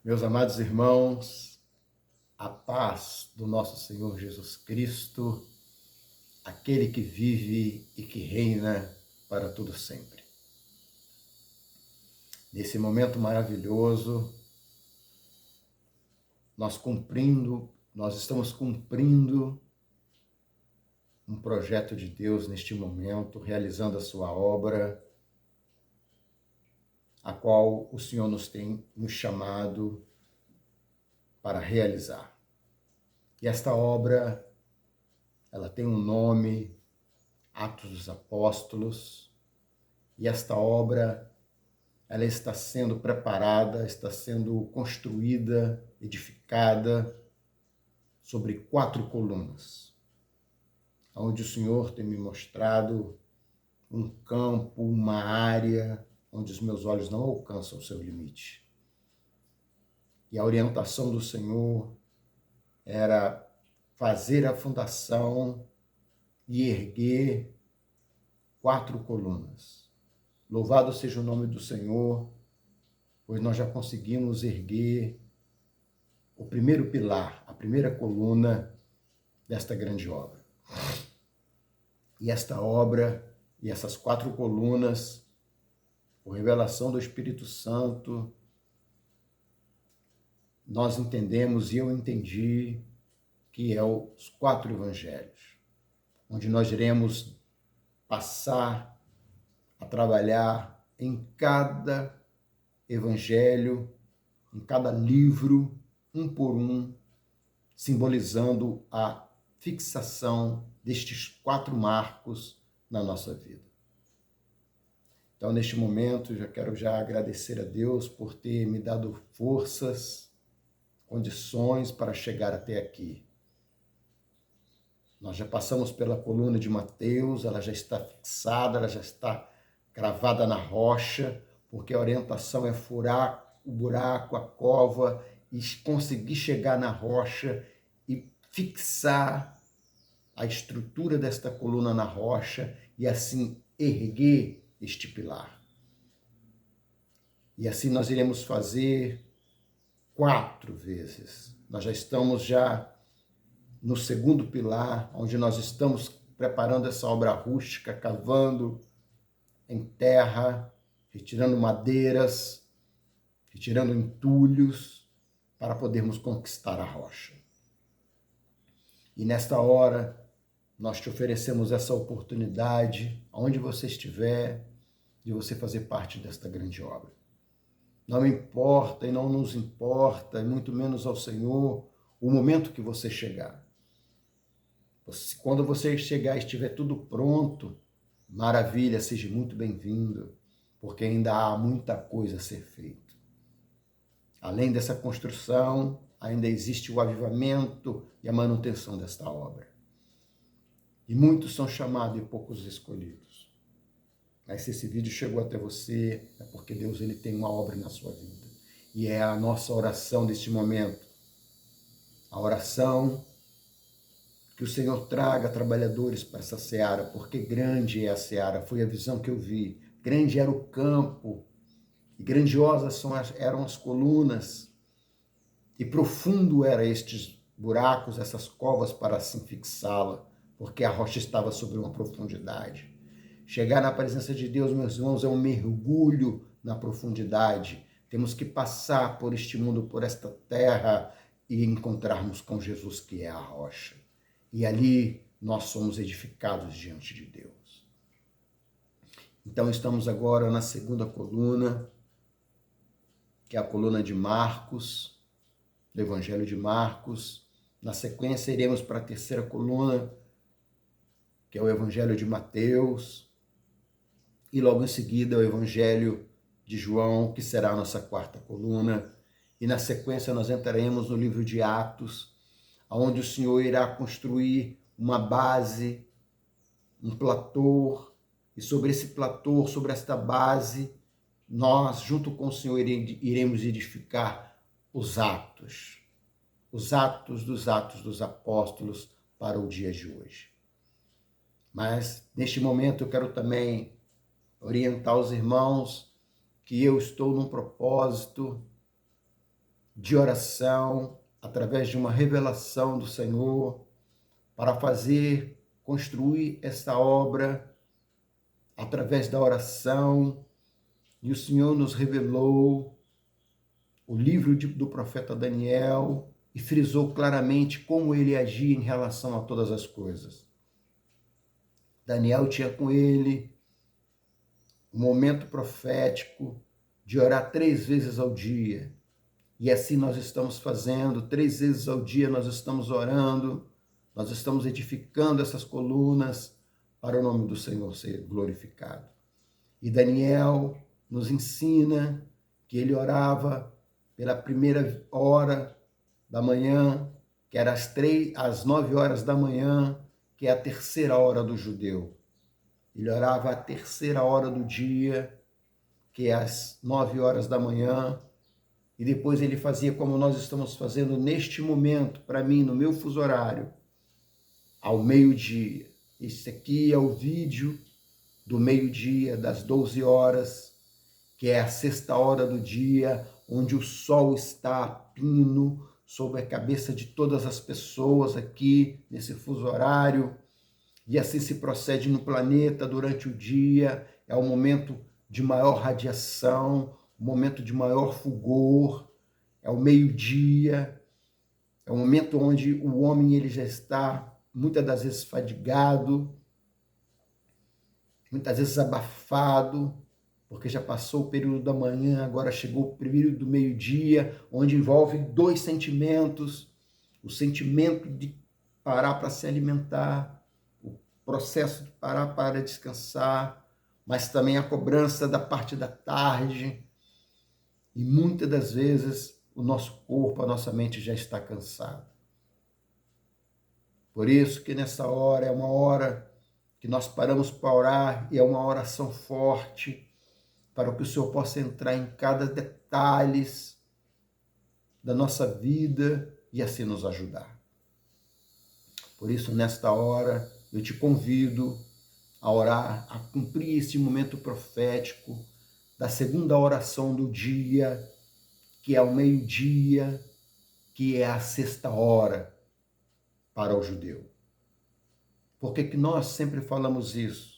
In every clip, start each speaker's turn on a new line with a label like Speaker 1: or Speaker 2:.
Speaker 1: Meus amados irmãos, a paz do nosso Senhor Jesus Cristo, aquele que vive e que reina para todo sempre. Nesse momento maravilhoso, nós estamos cumprindo um projeto de Deus neste momento, realizando a sua obra, a qual o Senhor nos chamado para realizar. E esta obra, ela tem um nome, Atos dos Apóstolos, e esta obra, ela está sendo preparada, está sendo construída, edificada sobre 4 colunas, onde o Senhor tem me mostrado um campo, uma área onde os meus olhos não alcançam o seu limite. E a orientação do Senhor era fazer a fundação e erguer 4 colunas. Louvado seja o nome do Senhor, pois nós já conseguimos erguer o primeiro pilar, a primeira coluna desta grande obra. E esta obra e essas 4 colunas, por revelação do Espírito Santo, nós entendemos e eu entendi que é os 4 evangelhos, onde nós iremos passar a trabalhar em cada evangelho, em cada livro, um por um, simbolizando a fixação destes 4 marcos na nossa vida. Então, neste momento, eu quero agradecer a Deus por ter me dado forças, condições para chegar até aqui. Nós já passamos pela coluna de Mateus, ela já está fixada, ela já está cravada na rocha, porque a orientação é furar o buraco, a cova, e conseguir chegar na rocha e fixar a estrutura desta coluna na rocha e assim erguer este pilar. E assim nós iremos fazer 4 vezes. Nós já estamos no segundo pilar, onde nós estamos preparando essa obra rústica, cavando em terra, retirando madeiras, retirando entulhos, para podermos conquistar a rocha. E nesta hora, nós te oferecemos essa oportunidade, onde você estiver, de você fazer parte desta grande obra. Não importa e não nos importa, e muito menos ao Senhor, o momento que você chegar. Quando você chegar e estiver tudo pronto, maravilha, seja muito bem-vindo, porque ainda há muita coisa a ser feita. Além dessa construção, ainda existe o avivamento e a manutenção desta obra. E muitos são chamados e poucos escolhidos. Mas se esse vídeo chegou até você, é porque Deus ele tem uma obra na sua vida. E é a nossa oração deste momento. A oração que o Senhor traga trabalhadores para essa seara, porque grande é a seara, foi a visão que eu vi. Grande era o campo, e grandiosas eram as colunas, e profundo eram estes buracos, essas covas para assim fixá-la, porque a rocha estava sobre uma profundidade. Chegar na presença de Deus, meus irmãos, é um mergulho na profundidade. Temos que passar por este mundo, por esta terra, e encontrarmos com Jesus, que é a rocha. E ali nós somos edificados diante de Deus. Então estamos agora na segunda coluna, que é a coluna de Marcos, do Evangelho de Marcos. Na sequência iremos para a terceira coluna, que é o Evangelho de Mateus. E logo em seguida o Evangelho de João, que será a nossa 4ª coluna. E na sequência nós entraremos no livro de Atos, onde o Senhor irá construir uma base, um platô, e sobre esse platô, sobre esta base, nós, junto com o Senhor, iremos edificar os atos dos Atos dos Apóstolos para o dia de hoje. Mas, neste momento, eu quero também orientar os irmãos que eu estou num propósito de oração, através de uma revelação do Senhor, para fazer, construir essa obra através da oração. E o Senhor nos revelou o livro do profeta Daniel e frisou claramente como ele agia em relação a todas as coisas. Daniel tinha com ele um momento profético de orar 3 vezes ao dia. E assim nós estamos fazendo, 3 vezes ao dia nós estamos orando, nós estamos edificando essas colunas para o nome do Senhor ser glorificado. E Daniel nos ensina que ele orava pela primeira hora da manhã, que era às 9 horas da manhã, que é a terceira hora do judeu. Ele orava a terceira hora do dia, que é às 9 horas da manhã, e depois ele fazia como nós estamos fazendo neste momento, para mim, no meu fuso horário, ao meio-dia. Esse aqui é o vídeo do meio-dia, das 12 horas, que é a sexta hora do dia, onde o sol está a pino sobre a cabeça de todas as pessoas aqui nesse fuso horário, e assim se procede no planeta durante o dia. É o momento de maior radiação, o momento de maior fulgor, é o meio-dia, é o momento onde o homem ele já está muitas das vezes fadigado, muitas vezes abafado, porque já passou o período da manhã, agora chegou o período do meio-dia, onde envolve 2 sentimentos: o sentimento de parar para se alimentar, o processo de parar para descansar, mas também a cobrança da parte da tarde. E muitas das vezes o nosso corpo, a nossa mente já está cansado. Por isso que nessa hora é uma hora que nós paramos para orar, e é uma oração forte, para que o Senhor possa entrar em cada detalhe da nossa vida e assim nos ajudar. Por isso, nesta hora, eu te convido a orar, a cumprir esse momento profético da segunda oração do dia, que é ao meio-dia, que é a sexta hora para o judeu. Por que nós sempre falamos isso?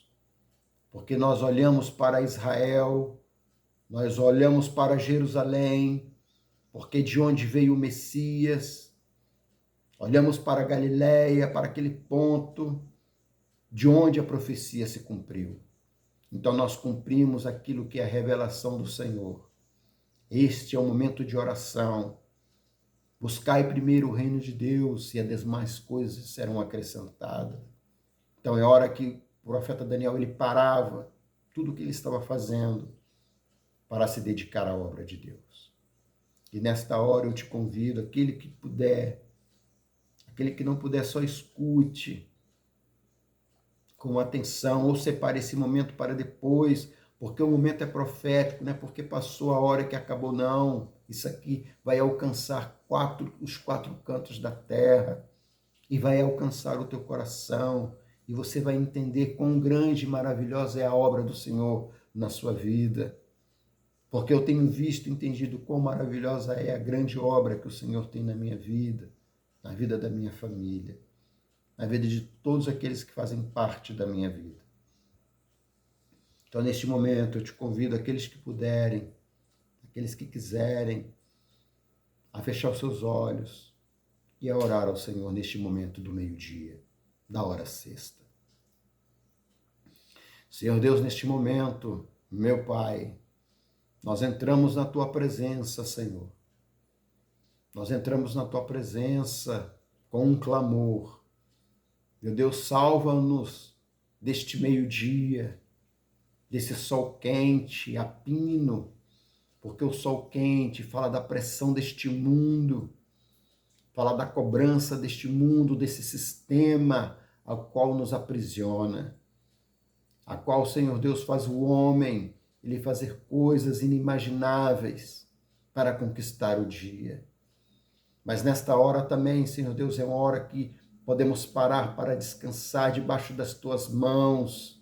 Speaker 1: Porque nós olhamos para Israel, nós olhamos para Jerusalém, porque de onde veio o Messias, olhamos para Galiléia, para aquele ponto de onde a profecia se cumpriu. Então nós cumprimos aquilo que é a revelação do Senhor. Este é o momento de oração. Buscai primeiro o reino de Deus e as demais coisas serão acrescentadas. Então é hora que o profeta Daniel ele parava tudo o que ele estava fazendo para se dedicar à obra de Deus. E nesta hora eu te convido, aquele que puder, aquele que não puder, só escute com atenção, ou separe esse momento para depois, porque o momento é profético, não é porque passou a hora que acabou, não. Isso aqui vai alcançar os 4 cantos da terra e vai alcançar o teu coração, e você vai entender quão grande e maravilhosa é a obra do Senhor na sua vida. Porque eu tenho visto e entendido quão maravilhosa é a grande obra que o Senhor tem na minha vida, na vida da minha família, na vida de todos aqueles que fazem parte da minha vida. Então, neste momento, eu te convido, aqueles que puderem, aqueles que quiserem, a fechar os seus olhos e a orar ao Senhor neste momento do meio-dia, da hora sexta. Senhor Deus, neste momento, meu Pai, nós entramos na Tua presença, Senhor. Nós entramos na Tua presença com um clamor. Meu Deus, salva-nos deste meio-dia, desse sol quente, a pino, porque o sol quente fala da pressão deste mundo, fala da cobrança deste mundo, desse sistema ao qual nos aprisiona, a qual, Senhor Deus, faz o homem ele fazer coisas inimagináveis para conquistar o dia. Mas nesta hora também, Senhor Deus, é uma hora que podemos parar para descansar debaixo das Tuas mãos.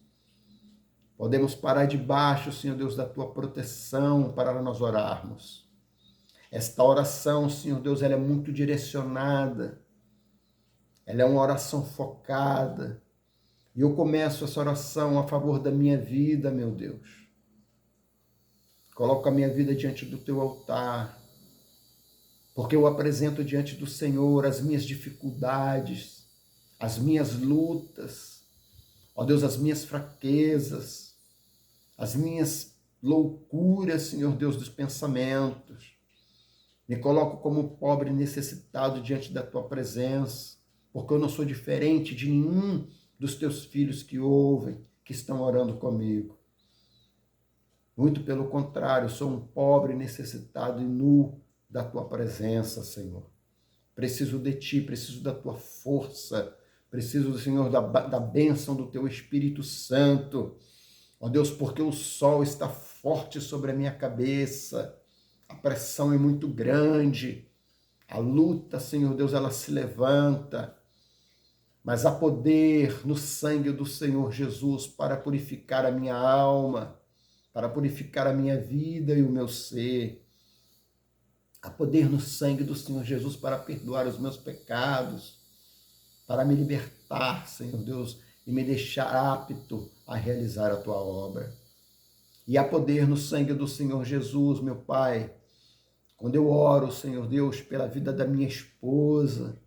Speaker 1: Podemos parar debaixo, Senhor Deus, da Tua proteção para nós orarmos. Esta oração, Senhor Deus, ela é muito direcionada, ela é uma oração focada, e eu começo essa oração a favor da minha vida, meu Deus. Coloco a minha vida diante do teu altar, porque eu apresento diante do Senhor as minhas dificuldades, as minhas lutas, ó Deus, as minhas fraquezas, as minhas loucuras, Senhor Deus, dos pensamentos. Me coloco como pobre necessitado diante da tua presença, porque eu não sou diferente de nenhum dos teus filhos que ouvem, que estão orando comigo. Muito pelo contrário, sou um pobre necessitado e nu da tua presença, Senhor. Preciso de ti, preciso da tua força, preciso, Senhor, da bênção do teu Espírito Santo. Ó Deus, porque o sol está forte sobre a minha cabeça, a pressão é muito grande, a luta, Senhor Deus, ela se levanta, mas há poder no sangue do Senhor Jesus para purificar a minha alma, para purificar a minha vida e o meu ser. Há poder no sangue do Senhor Jesus para perdoar os meus pecados, para me libertar, Senhor Deus, e me deixar apto a realizar a tua obra. E há poder no sangue do Senhor Jesus, meu Pai, quando eu oro, Senhor Deus, pela vida da minha esposa,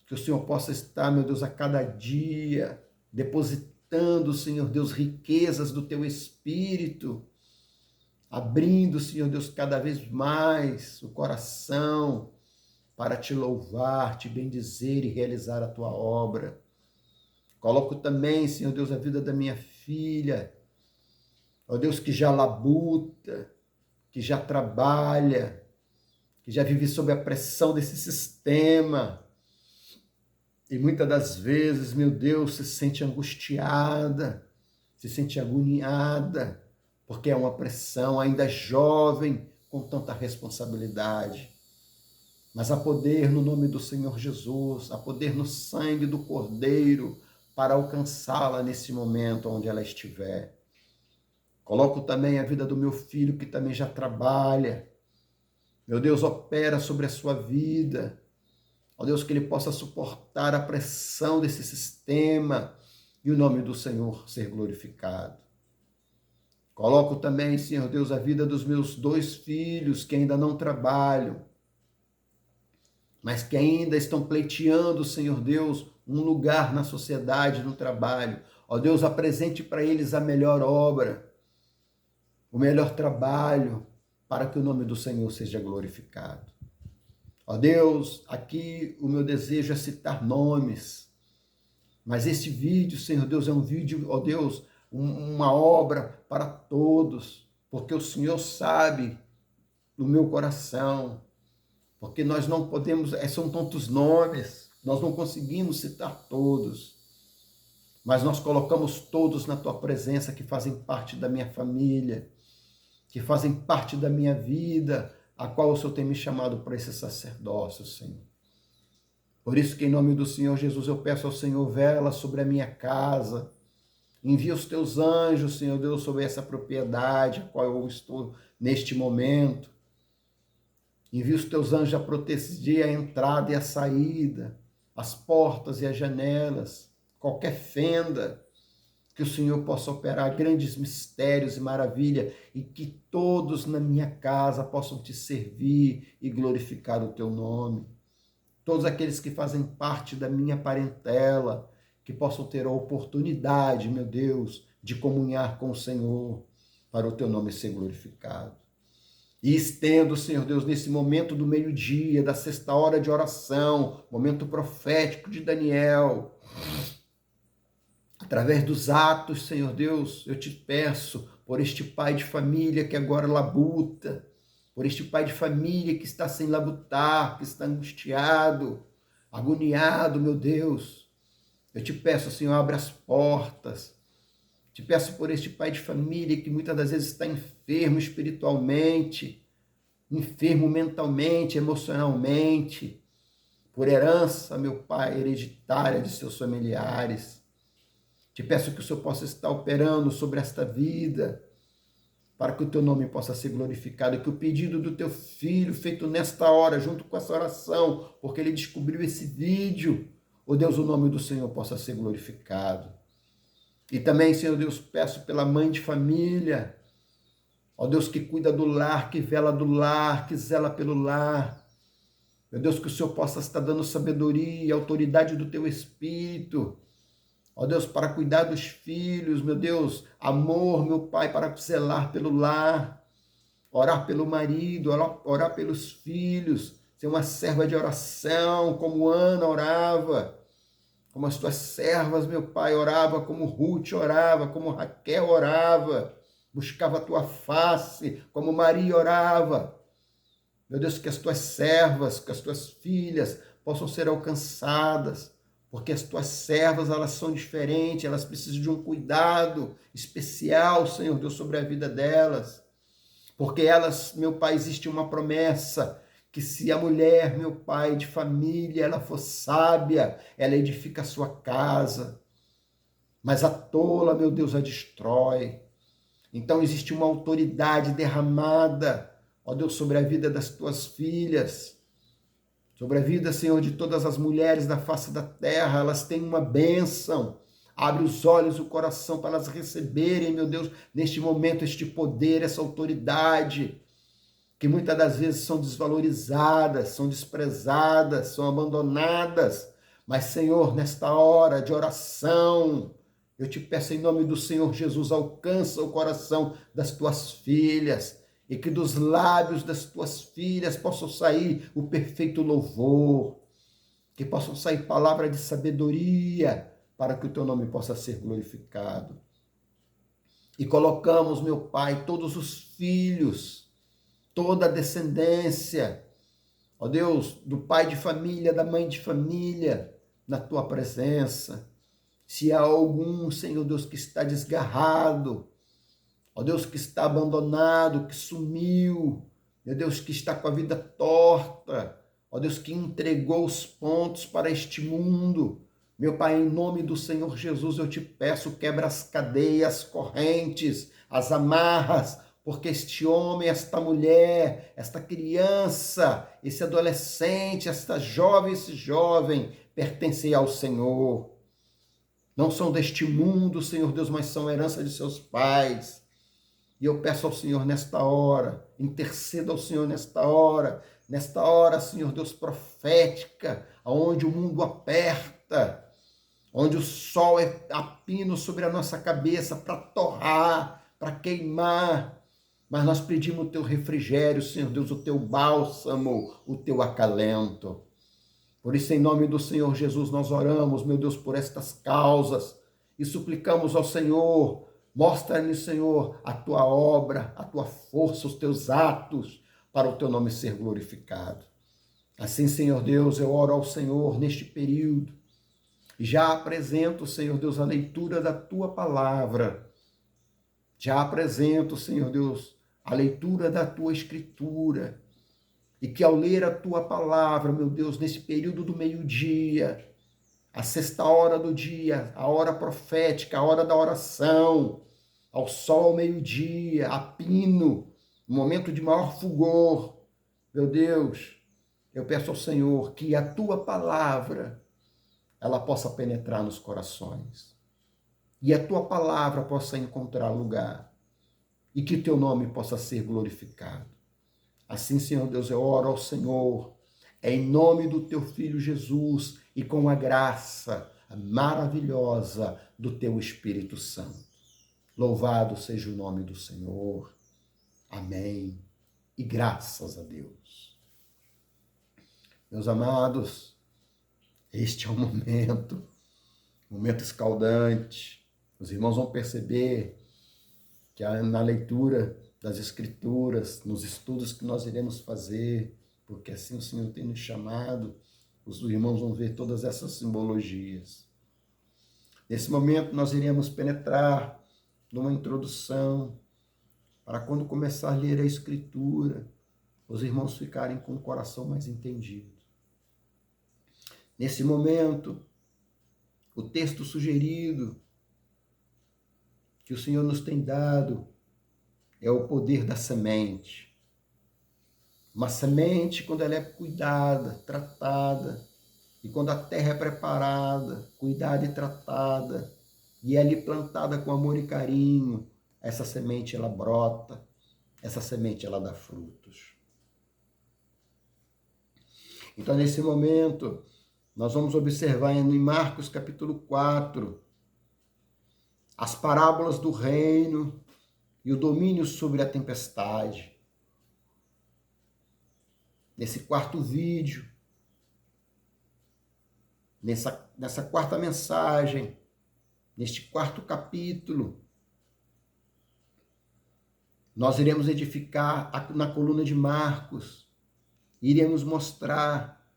Speaker 1: que o Senhor possa estar, meu Deus, a cada dia, depositando, Senhor Deus, riquezas do teu Espírito, abrindo, Senhor Deus, cada vez mais o coração para te louvar, te bendizer e realizar a tua obra. Coloco também, Senhor Deus, a vida da minha filha, ó Deus, que já labuta, que já trabalha, que já vive sob a pressão desse sistema, e muitas das vezes, meu Deus, se sente angustiada, se sente agoniada, porque é uma pressão, ainda jovem, com tanta responsabilidade. Mas há poder no nome do Senhor Jesus, há poder no sangue do Cordeiro para alcançá-la nesse momento onde ela estiver. Coloco também a vida do meu filho, que também já trabalha. Meu Deus, opera sobre a sua vida. Ó Deus, que ele possa suportar a pressão desse sistema e o nome do Senhor ser glorificado. Coloco também, Senhor Deus, a vida dos meus 2 filhos que ainda não trabalham, mas que ainda estão pleiteando, Senhor Deus, um lugar na sociedade, no trabalho. Ó Deus, apresente para eles a melhor obra, o melhor trabalho, para que o nome do Senhor seja glorificado. Ó Deus, aqui o meu desejo é citar nomes, mas esse vídeo, Senhor Deus, é um vídeo, ó Deus, uma obra para todos, porque o Senhor sabe no meu coração, porque nós não podemos, são tantos nomes, nós não conseguimos citar todos, mas nós colocamos todos na tua presença que fazem parte da minha família, que fazem parte da minha vida, a qual o Senhor tem me chamado para esse sacerdócio, Senhor. Por isso que em nome do Senhor Jesus eu peço ao Senhor, vela sobre a minha casa, envia os teus anjos, Senhor Deus, sobre essa propriedade a qual eu estou neste momento. Envia os teus anjos a proteger a entrada e a saída, as portas e as janelas, qualquer fenda, que o Senhor possa operar grandes mistérios e maravilha e que todos na minha casa possam te servir e glorificar o teu nome. Todos aqueles que fazem parte da minha parentela, que possam ter a oportunidade, meu Deus, de comunhar com o Senhor, para o teu nome ser glorificado. E estendo, Senhor Deus, nesse momento do meio-dia, da 6ª hora de oração, momento profético de Daniel, através dos atos, Senhor Deus, eu te peço por este pai de família que agora labuta, por este pai de família que está sem labutar, que está angustiado, agoniado, meu Deus. Eu te peço, Senhor, abre as portas. Te peço por este pai de família que muitas das vezes está enfermo espiritualmente, enfermo mentalmente, emocionalmente, por herança, meu Pai, hereditária de seus familiares. Te peço que o Senhor possa estar operando sobre esta vida, para que o teu nome possa ser glorificado, e que o pedido do teu filho, feito nesta hora, junto com essa oração, porque ele descobriu esse vídeo, ó Deus, o nome do Senhor possa ser glorificado. E também, Senhor Deus, peço pela mãe de família, ó Deus, que cuida do lar, que vela do lar, que zela pelo lar. Meu Deus, que o Senhor possa estar dando sabedoria e autoridade do teu Espírito, ó Deus, para cuidar dos filhos, meu Deus, amor, meu Pai, para zelar pelo lar, orar pelo marido, orar pelos filhos, ser uma serva de oração, como Ana orava, como as tuas servas, meu Pai, orava, como Ruth orava, como Raquel orava, buscava a tua face, como Maria orava. Meu Deus, que as tuas servas, que as tuas filhas possam ser alcançadas, porque as tuas servas, elas são diferentes, elas precisam de um cuidado especial, Senhor Deus, sobre a vida delas. Porque elas, meu Pai, existe uma promessa, que se a mulher, meu Pai, de família, ela for sábia, ela edifica a sua casa, mas a tola, meu Deus, a destrói. Então existe uma autoridade derramada, ó Deus, sobre a vida das tuas filhas, sobre a vida, Senhor, de todas as mulheres da face da terra. Elas têm uma bênção. Abre os olhos e o coração para elas receberem, meu Deus, neste momento, este poder, essa autoridade, que muitas das vezes são desvalorizadas, são desprezadas, são abandonadas. Mas, Senhor, nesta hora de oração, eu te peço em nome do Senhor Jesus, alcança o coração das tuas filhas, e que dos lábios das tuas filhas possam sair o perfeito louvor, que possam sair palavras de sabedoria, para que o teu nome possa ser glorificado. E colocamos, meu Pai, todos os filhos, toda a descendência, ó Deus, do pai de família, da mãe de família, na tua presença. Se há algum, Senhor Deus, que está desgarrado, ó Deus, que está abandonado, que sumiu, meu Deus, que está com a vida torta, ó Deus, que entregou os pontos para este mundo, meu Pai, em nome do Senhor Jesus, eu te peço, quebra as cadeias, correntes, as amarras, porque este homem, esta mulher, esta criança, esse adolescente, esta jovem, esse jovem, pertencem ao Senhor. Não são deste mundo, Senhor Deus, mas são herança de seus pais. E eu peço ao Senhor nesta hora, intercedo ao Senhor nesta hora, Senhor Deus, profética, onde o mundo aperta, onde o sol é a pino sobre a nossa cabeça para torrar, para queimar. Mas nós pedimos o teu refrigério, Senhor Deus, o teu bálsamo, o teu acalento. Por isso, em nome do Senhor Jesus, nós oramos, meu Deus, por estas causas e suplicamos ao Senhor, mostra-nos, Senhor, a tua obra, a tua força, os teus atos, para o teu nome ser glorificado. Assim, Senhor Deus, eu oro ao Senhor neste período e já apresento, Senhor Deus, a leitura da tua palavra. Já apresento, Senhor Deus, a leitura da tua escritura. E que ao ler a tua palavra, meu Deus, nesse período do meio-dia, a sexta hora do dia, a hora profética, a hora da oração, ao sol ao meio-dia, a pino, no momento de maior fulgor, meu Deus, eu peço ao Senhor que a tua palavra, ela possa penetrar nos corações. E a tua palavra possa encontrar lugar. E que o teu nome possa ser glorificado. Assim, Senhor Deus, eu oro ao Senhor, em nome do teu Filho Jesus e com a graça maravilhosa do teu Espírito Santo. Louvado seja o nome do Senhor. Amém. E graças a Deus. Meus amados, este é o momento escaldante. Os irmãos vão perceber que na leitura das Escrituras, nos estudos que nós iremos fazer, porque assim o Senhor tem nos chamado, os irmãos vão ver todas essas simbologias. Nesse momento nós iremos penetrar numa introdução, para quando começar a ler a Escritura, os irmãos ficarem com o coração mais entendido. Nesse momento, o texto sugerido que o Senhor nos tem dado é o poder da semente. Uma semente, quando ela é cuidada, tratada, e quando a terra é preparada, cuidada e tratada, e é ali plantada com amor e carinho, essa semente ela brota, essa semente ela dá frutos. Então, nesse momento, nós vamos observar em Marcos capítulo 4, as parábolas do reino e o domínio sobre a tempestade. Nesse quarto vídeo, nessa quarta mensagem, neste quarto capítulo, nós iremos edificar na coluna de Marcos, iremos mostrar,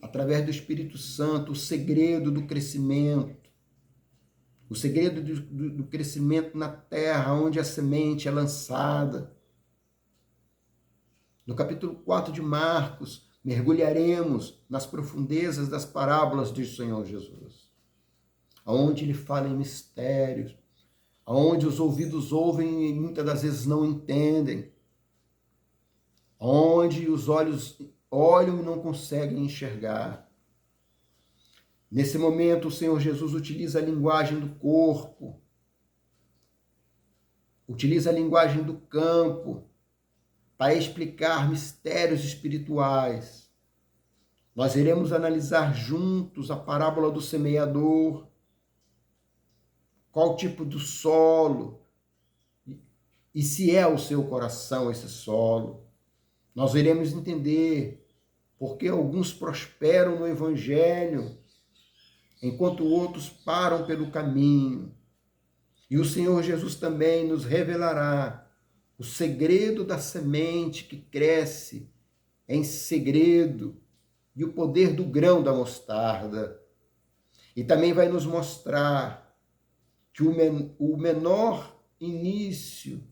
Speaker 1: através do Espírito Santo, o segredo do crescimento, o segredo do crescimento na terra, onde a semente é lançada. No capítulo 4 de Marcos, mergulharemos nas profundezas das parábolas do Senhor Jesus, onde ele fala em mistérios, onde os ouvidos ouvem e muitas das vezes não entendem, onde os olhos olham e não conseguem enxergar. Nesse momento, o Senhor Jesus utiliza a linguagem do corpo, utiliza a linguagem do campo, para explicar mistérios espirituais. Nós iremos analisar juntos a parábola do semeador, qual tipo do solo, e se é o seu coração esse solo. Nós iremos entender por que alguns prosperam no Evangelho, enquanto outros param pelo caminho. E o Senhor Jesus também nos revelará o segredo da semente que cresce em segredo e o poder do grão da mostarda. E também vai nos mostrar que o menor início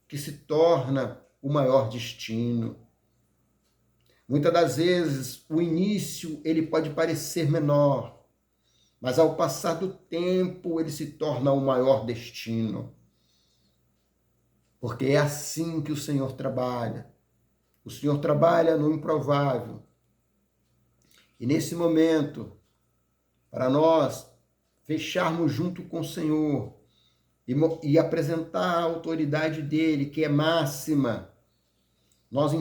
Speaker 1: que se torna o maior destino. Muitas das vezes o início ele pode parecer menor, mas ao passar do tempo ele se torna o maior destino. Porque é assim que o Senhor trabalha. O Senhor trabalha no improvável. E nesse momento, para nós fecharmos junto com o Senhor e apresentar a autoridade dele, que é máxima, nós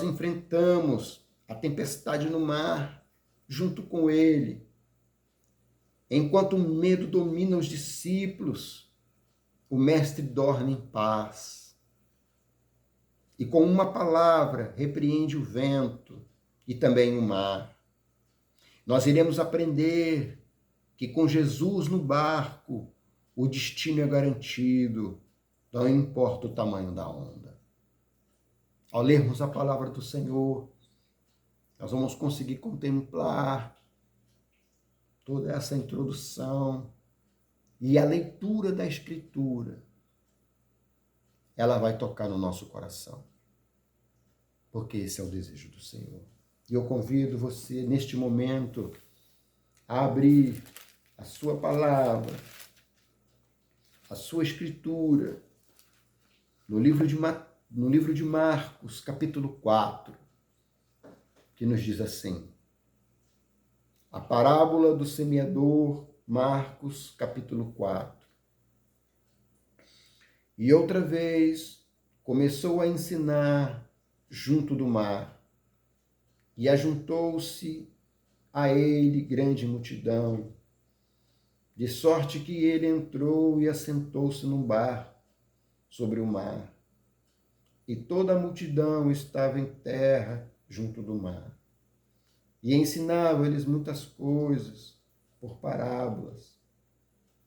Speaker 1: enfrentamos a tempestade no mar junto com ele. Enquanto o medo domina os discípulos, o mestre dorme em paz. E com uma palavra repreende o vento e também o mar. Nós iremos aprender que com Jesus no barco, o destino é garantido, não importa o tamanho da onda. Ao lermos a palavra do Senhor, nós vamos conseguir contemplar toda essa introdução e a leitura da Escritura, ela vai tocar no nosso coração, porque esse é o desejo do Senhor. E eu convido você, neste momento, a abrir a sua palavra, a sua Escritura, no livro de Marcos, capítulo 4, que nos diz assim: a parábola do semeador, Marcos, capítulo 4. E outra vez começou a ensinar junto do mar, e ajuntou-se a ele grande multidão, de sorte que ele entrou e assentou-se num barco sobre o mar. E toda a multidão estava em terra junto do mar. E ensinava-lhes muitas coisas por parábolas.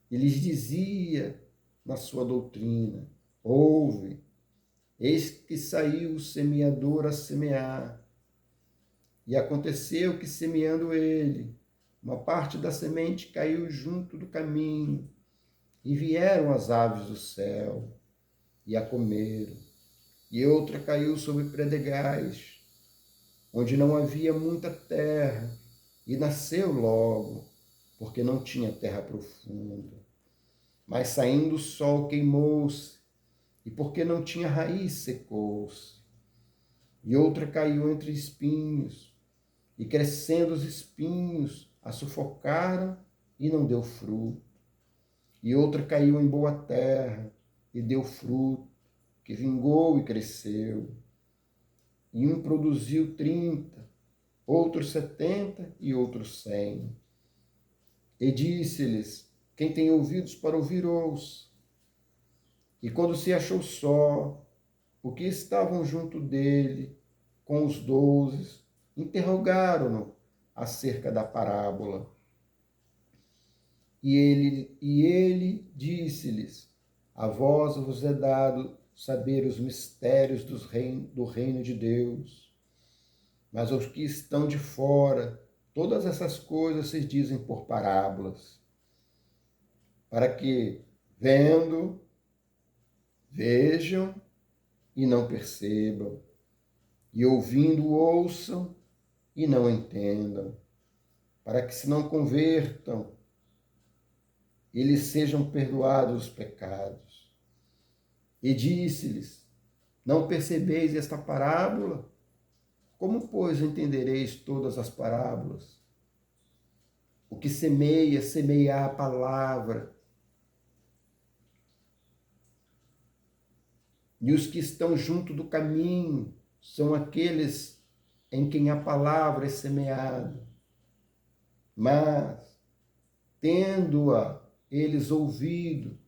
Speaker 1: E lhes dizia na sua doutrina: ouve, eis que saiu o semeador a semear. E aconteceu que, semeando ele, uma parte da semente caiu junto do caminho, e vieram as aves do céu, e a comeram. E outra caiu sobre predegais, onde não havia muita terra, e nasceu logo, porque não tinha terra profunda. Mas saindo o sol queimou-se, e e porque não tinha raiz, secou-se. E outra caiu entre espinhos, e crescendo os espinhos, a sufocaram e não deu fruto. E outra caiu em boa terra, e deu fruto, que vingou e cresceu. E um produziu 30, outro 70 e outro 100. E disse-lhes: quem tem ouvidos para ouvir, ouça. E quando se achou só, o que estavam junto dele, com os 12, interrogaram-no acerca da parábola. E ele disse-lhes: a vós vos é dado saber os mistérios do reino de Deus, mas aos que estão de fora, todas essas coisas se dizem por parábolas, para que, vendo, vejam e não percebam, e ouvindo, ouçam e não entendam, para que se não convertam e lhes sejam perdoados os pecados. E disse-lhes: não percebeis esta parábola? Como, pois, entendereis todas as parábolas? O que semeia, semeia a palavra. E os que estão junto do caminho são aqueles em quem a palavra é semeada. Mas, tendo-a eles ouvido,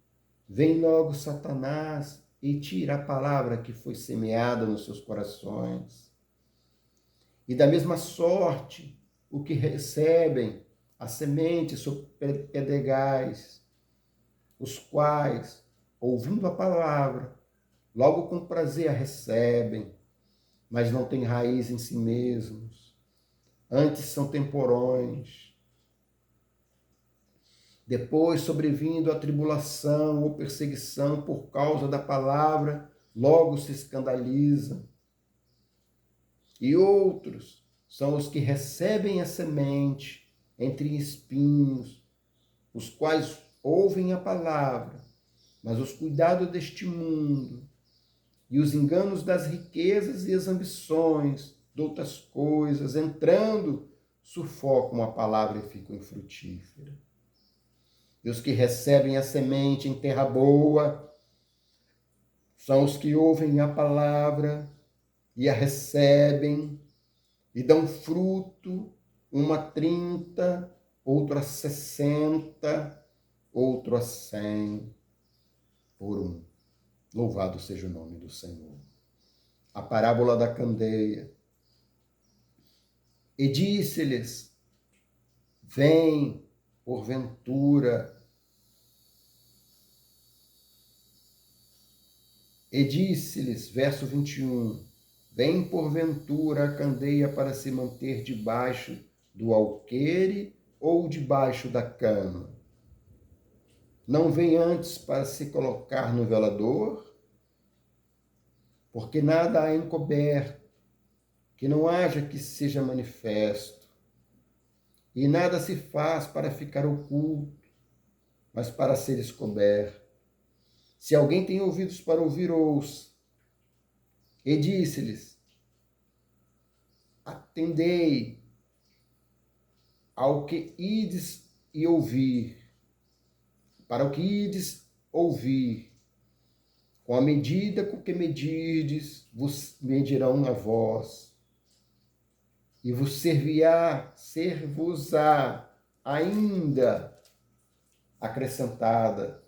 Speaker 1: vem logo Satanás e tira a palavra que foi semeada nos seus corações. E da mesma sorte, o que recebem a semente sobre pedregais, os quais, ouvindo a palavra, logo com prazer a recebem, mas não têm raiz em si mesmos. Antes são temporões. Depois, sobrevindo a tribulação ou perseguição por causa da palavra, logo se escandalizam. E outros são os que recebem a semente entre espinhos, os quais ouvem a palavra, mas os cuidados deste mundo e os enganos das riquezas e as ambições de outras coisas, entrando, sufocam a palavra e ficam infrutíferas. E os que recebem a semente em terra boa são os que ouvem a palavra e a recebem e dão fruto, uma 30, outro a 60, outro a 100 por um. Louvado seja o nome do Senhor. A parábola da candeia. E disse-lhes: vem, porventura. E disse-lhes, verso 21, vem porventura a candeia para se manter debaixo do alqueire ou debaixo da cama? Não vem antes para se colocar no velador? Porque nada há encoberto, que não haja que seja manifesto. E nada se faz para ficar oculto, mas para ser descoberto. Se alguém tem ouvidos para ouvir, ouça. E disse-lhes: atendei ao que ides e ouvir. Para o que ides ouvir, com a medida com que medirdes, vos medirão a vós. E vos ser-vos-á ainda acrescentada,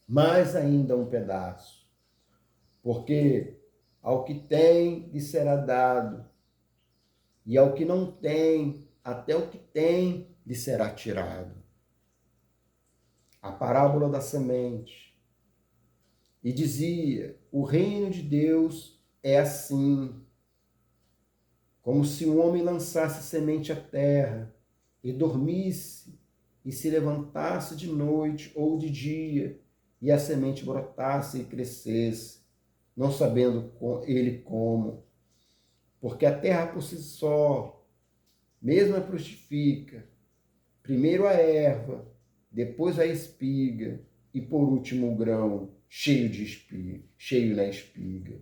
Speaker 1: mais ainda um pedaço. Porque ao que tem lhe será dado, e ao que não tem, até o que tem lhe será tirado. A parábola da semente. E dizia: o reino de Deus é assim, como se um homem lançasse semente à terra e dormisse e se levantasse de noite ou de dia, e a semente brotasse e crescesse, não sabendo ele como, porque a terra por si só mesma frutifica, primeiro a erva, depois a espiga e por último o grão, cheio na espiga.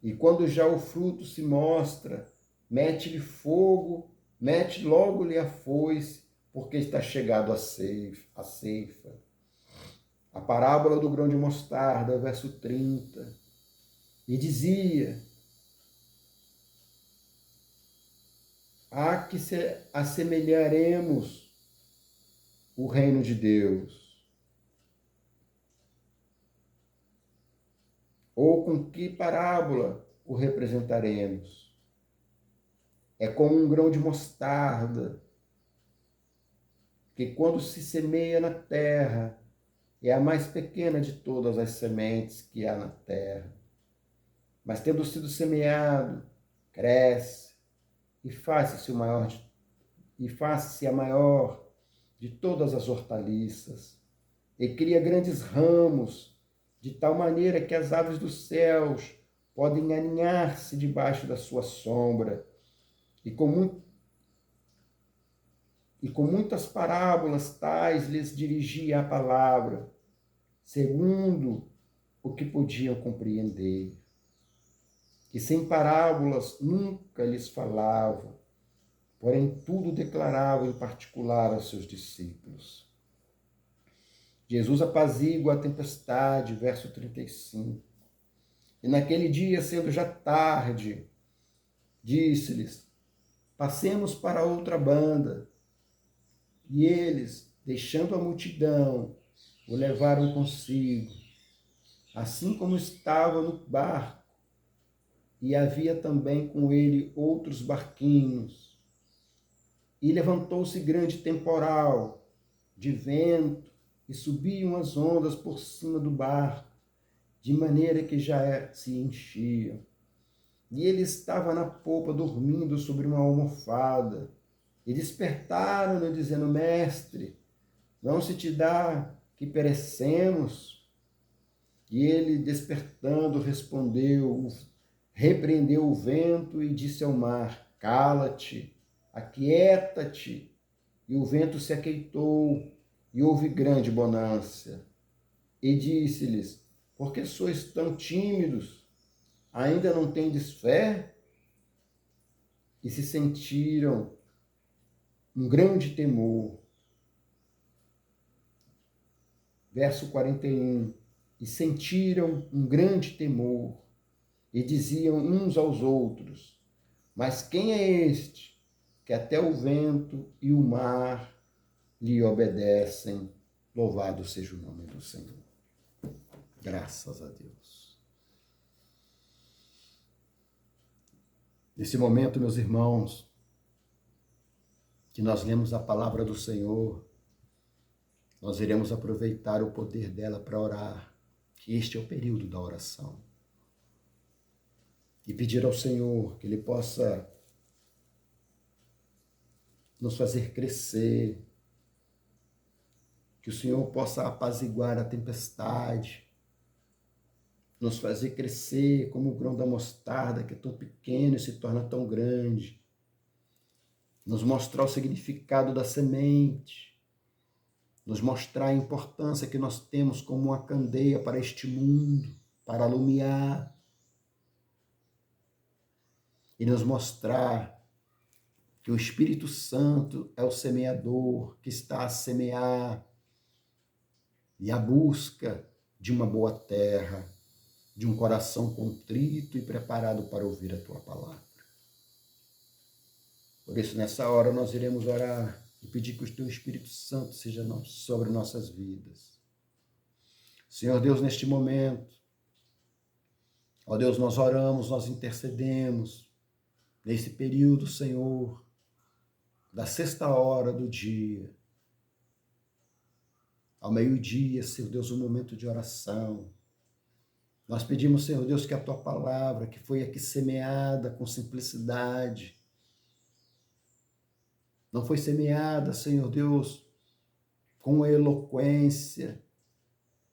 Speaker 1: E quando já o fruto se mostra, mete-lhe fogo, mete logo-lhe a foice, porque está chegado a ceifa. A parábola do grão de mostarda, verso 30. E dizia: a que se assemelharemos o reino de Deus? Ou com que parábola o representaremos? É como um grão de mostarda, que quando se semeia na terra, é a mais pequena de todas as sementes que há na terra. Mas tendo sido semeado, cresce e faz-se a maior de todas as hortaliças, e cria grandes ramos, de tal maneira que as aves dos céus podem aninhar-se debaixo da sua sombra. E com muitas parábolas tais lhes dirigia a palavra, segundo o que podiam compreender. Que sem parábolas nunca lhes falava, porém tudo declarava em particular aos seus discípulos. Jesus apazigua a tempestade, verso 35. E naquele dia, sendo já tarde, disse-lhes: passemos para outra banda. E eles, deixando a multidão, o levaram consigo, assim como estava no barco, e havia também com ele outros barquinhos. E levantou-se grande temporal de vento, e subiam as ondas por cima do barco, de maneira que já se enchiam. E ele estava na popa, dormindo sobre uma almofada. E despertaram-no, dizendo: Mestre, não se te dá que perecemos? E ele, despertando, repreendeu o vento e disse ao mar: cala-te, aquieta-te. E o vento se aquietou, e houve grande bonança. E disse-lhes: por que sois tão tímidos? Ainda não tendes fé? E se sentiram um grande temor. Verso 41. E sentiram um grande temor, e diziam uns aos outros: mas quem é este, que até o vento e o mar lhe obedecem? Louvado seja o nome do Senhor. Graças a Deus. Nesse momento, meus irmãos, que nós lemos a palavra do Senhor, nós iremos aproveitar o poder dela para orar, que este é o período da oração. E pedir ao Senhor que Ele possa nos fazer crescer, que o Senhor possa apaziguar a tempestade, nos fazer crescer como o grão da mostarda, que é tão pequeno e se torna tão grande, nos mostrar o significado da semente, nos mostrar a importância que nós temos como uma candeia para este mundo, para alumiar, e nos mostrar que o Espírito Santo é o semeador que está a semear e a busca de uma boa terra, de um coração contrito e preparado para ouvir a tua palavra. Por isso, nessa hora, nós iremos orar e pedir que o teu Espírito Santo seja sobre nossas vidas. Senhor Deus, neste momento, ó Deus, nós oramos, nós intercedemos, nesse período, Senhor, da sexta hora do dia, ao meio-dia, Senhor Deus, um momento de oração. Nós pedimos, Senhor Deus, que a tua palavra, que foi aqui semeada com simplicidade, não foi semeada, Senhor Deus, com a eloquência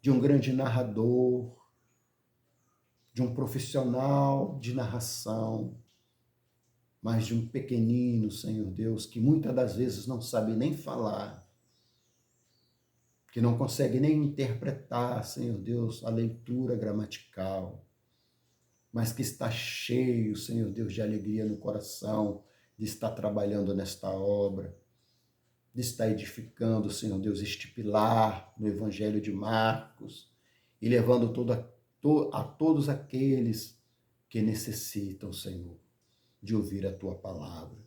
Speaker 1: de um grande narrador, de um profissional de narração, mas de um pequenino, Senhor Deus, que muitas das vezes não sabe nem falar, que não consegue nem interpretar, Senhor Deus, a leitura gramatical, mas que está cheio, Senhor Deus, de alegria no coração, de estar trabalhando nesta obra, de estar edificando, Senhor Deus, este pilar no Evangelho de Marcos e levando a todos aqueles que necessitam, Senhor, de ouvir a Tua palavra.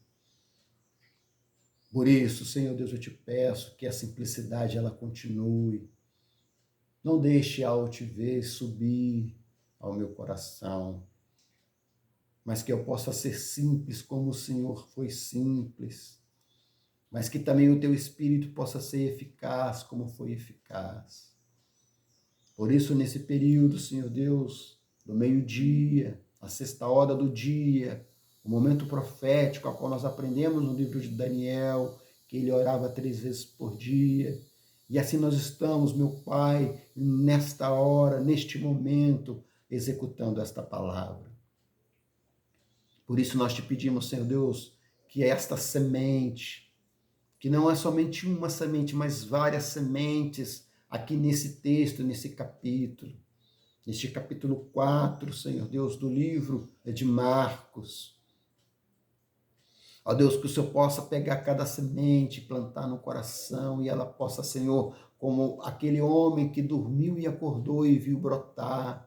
Speaker 1: Por isso, Senhor Deus, eu te peço que a simplicidade ela continue. Não deixe a altivez subir ao meu coração, mas que eu possa ser simples como o Senhor foi simples, mas que também o teu Espírito possa ser eficaz como foi eficaz. Por isso, nesse período, Senhor Deus, do meio-dia, a sexta hora do dia, o momento profético, a qual nós aprendemos no livro de Daniel, que ele orava 3 vezes por dia. E assim nós estamos, meu Pai, nesta hora, neste momento, executando esta palavra. Por isso nós te pedimos, Senhor Deus, que esta semente, que não é somente uma semente, mas várias sementes aqui nesse texto, nesse capítulo, neste capítulo 4, Senhor Deus, do livro de Marcos. Ó Deus, que o Senhor possa pegar cada semente, plantar no coração e ela possa, Senhor, como aquele homem que dormiu e acordou e viu brotar,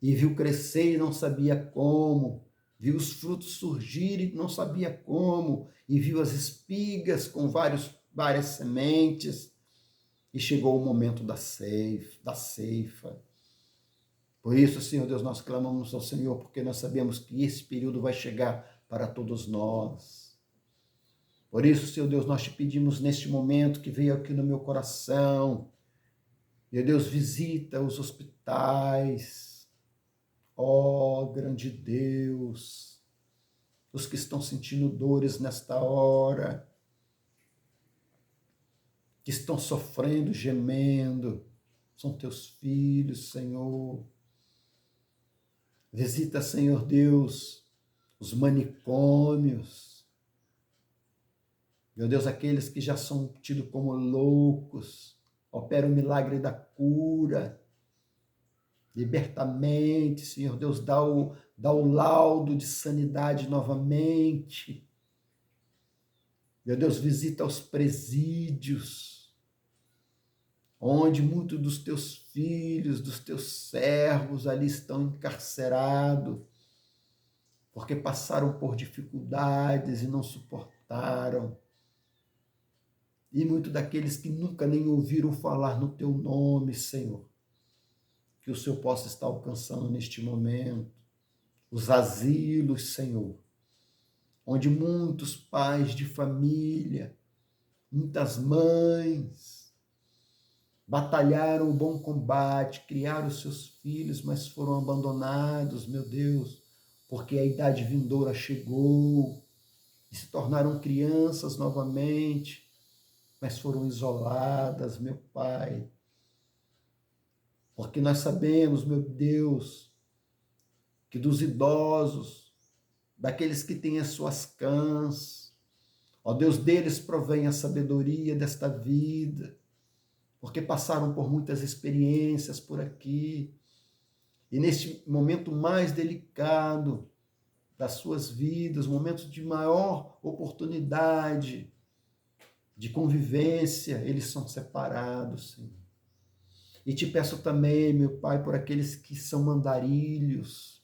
Speaker 1: e viu crescer e não sabia como, viu os frutos surgirem e não sabia como, e viu as espigas com várias sementes, e chegou o momento da ceifa. Por isso, Senhor Deus, nós clamamos ao Senhor, porque nós sabemos que esse período vai chegar para todos nós. Por isso, Senhor Deus, nós te pedimos neste momento que veio aqui no meu coração. Meu Deus, visita os hospitais. Ó, grande Deus, os que estão sentindo dores nesta hora, que estão sofrendo, gemendo, são teus filhos, Senhor. Visita, Senhor Deus, os manicômios. Meu Deus, aqueles que já são tidos como loucos, opera o milagre da cura. Libertamente, Senhor Deus, dá o laudo de sanidade novamente. Meu Deus, visita os presídios, onde muitos dos teus filhos, dos teus servos ali estão encarcerados, porque passaram por dificuldades e não suportaram. E muitos daqueles que nunca nem ouviram falar no teu nome, Senhor, que o Senhor possa estar alcançando neste momento. Os asilos, Senhor, onde muitos pais de família, muitas mães, batalharam o bom combate, criaram os seus filhos, mas foram abandonados, meu Deus, porque a idade vindoura chegou e se tornaram crianças novamente, mas foram isoladas, meu Pai. Porque nós sabemos, meu Deus, que dos idosos, daqueles que têm as suas cãs, ó Deus, deles provém a sabedoria desta vida, porque passaram por muitas experiências por aqui, e neste momento mais delicado das suas vidas, momentos de maior oportunidade de convivência, eles são separados, Senhor. E te peço também, meu Pai, por aqueles que são mandarilhos,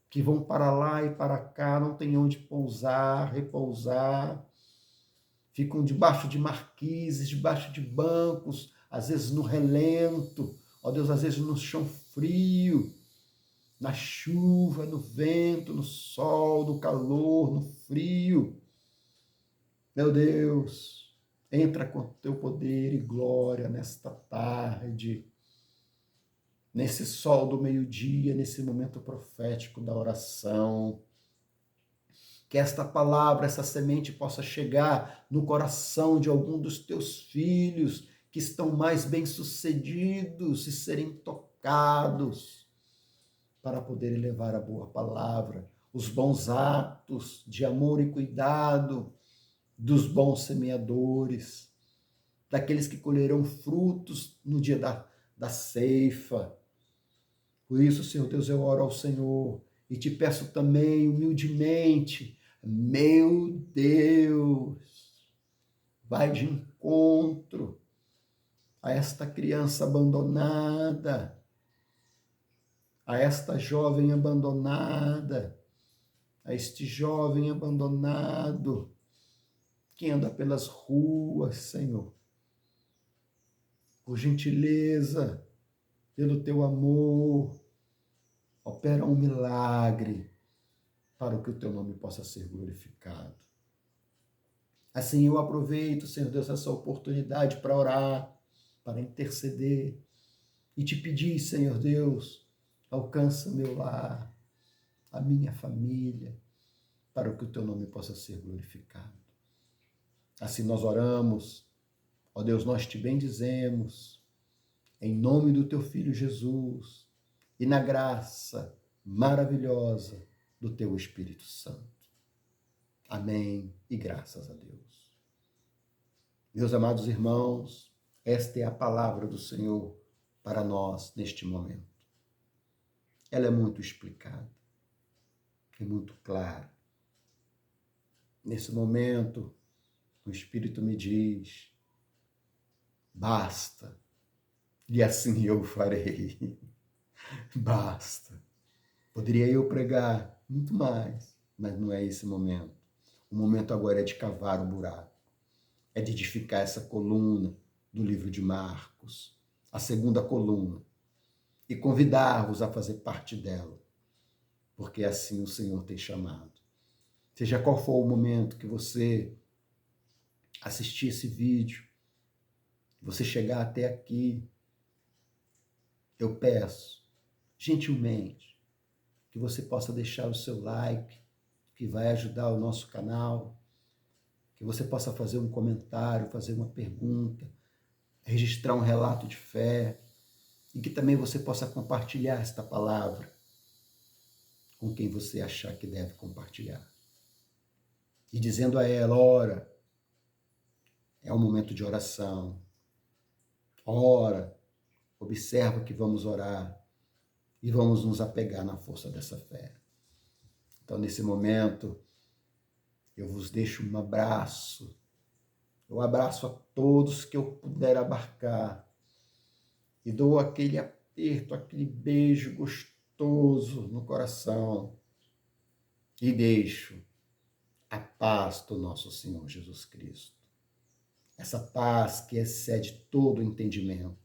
Speaker 1: que vão para lá e para cá, não tem onde pousar, repousar, ficam debaixo de marquises, debaixo de bancos, às vezes no relento, ó Deus, às vezes no chão frio, na chuva, no vento, no sol, no calor, no frio. Meu Deus, entra com teu poder e glória nesta tarde, nesse sol do meio-dia, nesse momento profético da oração. Que esta palavra, essa semente possa chegar no coração de algum dos teus filhos que estão mais bem-sucedidos e serem tocados para poderem levar a boa palavra, os bons atos de amor e cuidado dos bons semeadores, daqueles que colherão frutos no dia da ceifa. Por isso, Senhor Deus, eu oro ao Senhor e te peço também, humildemente, meu Deus, vai de encontro a esta criança abandonada, a esta jovem abandonada, a este jovem abandonado que anda pelas ruas, Senhor. Por gentileza, pelo teu amor, opera um milagre para que o teu nome possa ser glorificado. Assim eu aproveito, Senhor Deus, essa oportunidade para orar, para interceder e te pedir, Senhor Deus, alcança meu lar, a minha família, para que o teu nome possa ser glorificado. Assim nós oramos, ó Deus, nós te bendizemos, em nome do teu Filho Jesus e na graça maravilhosa do teu Espírito Santo. Amém e graças a Deus. Meus amados irmãos, esta é a palavra do Senhor para nós neste momento. Ela é muito explicada, é muito clara. Nesse momento, o Espírito me diz, basta, e assim eu farei. Basta. Poderia eu pregar muito mais, mas não é esse momento. O momento agora é de cavar o buraco, é de edificar essa coluna do livro de Marcos, a segunda coluna, e convidar-vos a fazer parte dela, porque assim o Senhor tem chamado. Seja qual for o momento que você assistir esse vídeo, você chegar até aqui, eu peço, gentilmente, que você possa deixar o seu like, que vai ajudar o nosso canal, que você possa fazer um comentário, fazer uma pergunta, registrar um relato de fé, e que também você possa compartilhar esta palavra com quem você achar que deve compartilhar. E dizendo a ela, ora, é um momento de oração. Ora, observa que vamos orar e vamos nos apegar na força dessa fé. Então, nesse momento, eu vos deixo um abraço. Eu abraço a todos que eu puder abarcar e dou aquele aperto, aquele beijo gostoso no coração e deixo a paz do nosso Senhor Jesus Cristo. Essa paz que excede todo o entendimento.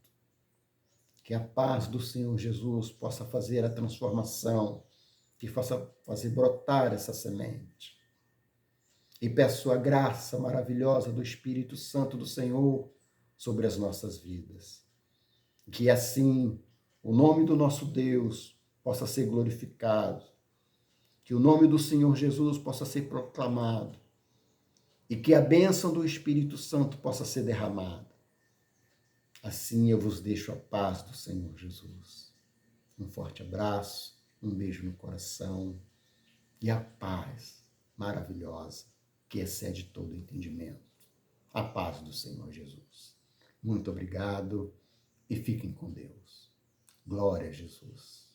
Speaker 1: Que a paz do Senhor Jesus possa fazer a transformação, que possa fazer brotar essa semente. E peço a graça maravilhosa do Espírito Santo do Senhor sobre as nossas vidas. Que assim o nome do nosso Deus possa ser glorificado, que o nome do Senhor Jesus possa ser proclamado e que a bênção do Espírito Santo possa ser derramada. Assim eu vos deixo a paz do Senhor Jesus. Um forte abraço, um beijo no coração e a paz maravilhosa que excede todo entendimento. A paz do Senhor Jesus. Muito obrigado e fiquem com Deus. Glória a Jesus.